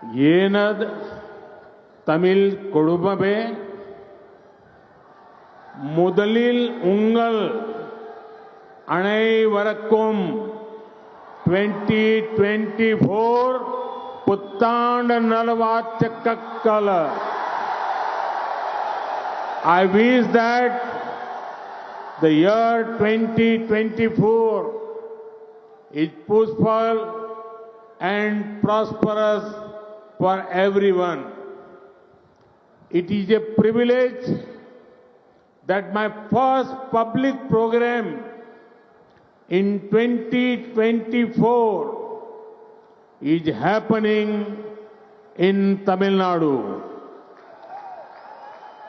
ஏனது தமிழ் குடும்பமே முதலில் உங்கள் அனைவருக்கும் 2024 புத்தாண்டு நல்வாழ்த்துக்கள். I wish that the year 2024 is peaceful and prosperous for everyone. It is a privilege that my first public program in 2024 is happening in Tamil Nadu.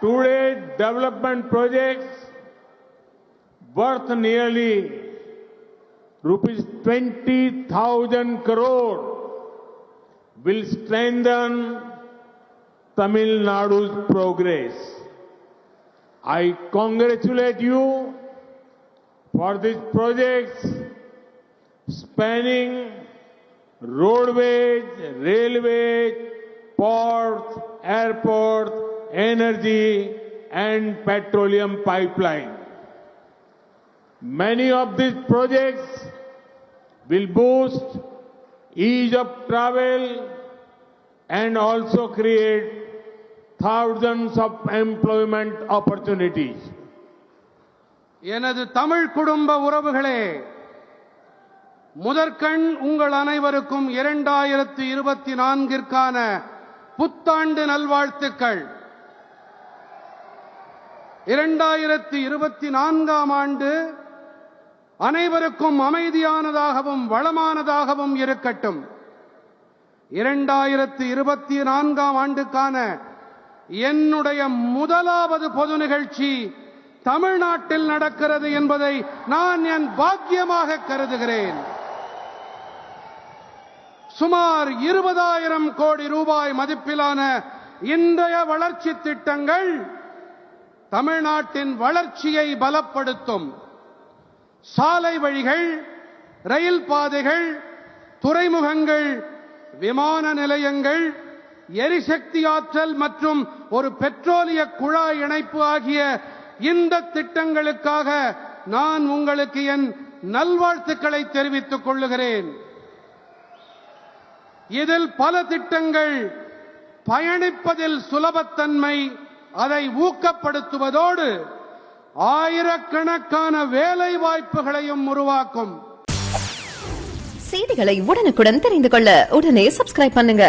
Today's development projects worth nearly rupees 20,000 crore will strengthen Tamil Nadu's progress. I congratulate you for these projects spanning roadways, railways, ports, airports, energy and petroleum pipeline. Many of these projects will boost ease of travel and also create thousands of employment opportunities. எனது தமிழ் குடும்ப உறவுகளே, முதற்கண் உங்கள் அனைவருக்கும் 2024ற்கான புத்தாண்டு நல்வாழ்த்துக்கள். 2024ஆம் ஆண்டு அனைவருக்கும் அமைதியானதாகவும் வளமானதாகவும் இருக்கட்டும். 2024ஆம் ஆண்டுக்கான என்னுடைய முதலாவது பொது நிகழ்ச்சி தமிழ்நாட்டில் நடக்கிறது என்பதை நான் என் பாக்கியமாக கருதுகிறேன். சுமார் 20,000 கோடி ரூபாய் மதிப்பிலான இன்றைய வளர்ச்சி திட்டங்கள் தமிழ்நாட்டின் வளர்ச்சியை பலப்படுத்தும். சாலை வழிகள், ரயில் பாதைகள், துறைமுகங்கள், விமான நிலையங்கள், எரிசக்தி ஆற்றல் மற்றும் ஒரு பெட்ரோலிய குழாய் இணைப்பு ஆகிய இந்த திட்டங்களுக்காக நான் உங்களுக்கு என் நல்வாழ்த்துக்களை தெரிவித்துக் கொள்ளுகிறேன். இதில் பல திட்டங்கள் பயணிப்பதில் சுலபத்தன்மை, அதை ஊக்கப்படுத்துவதோடு ஆயிரக்கணக்கான வேலை வாய்ப்புகளையும் உருவாக்கும். செய்திகளை உடனுக்குடன் தெரிந்து கொள்ள உடனே சப்ஸ்கிரைப் பண்ணுங்க.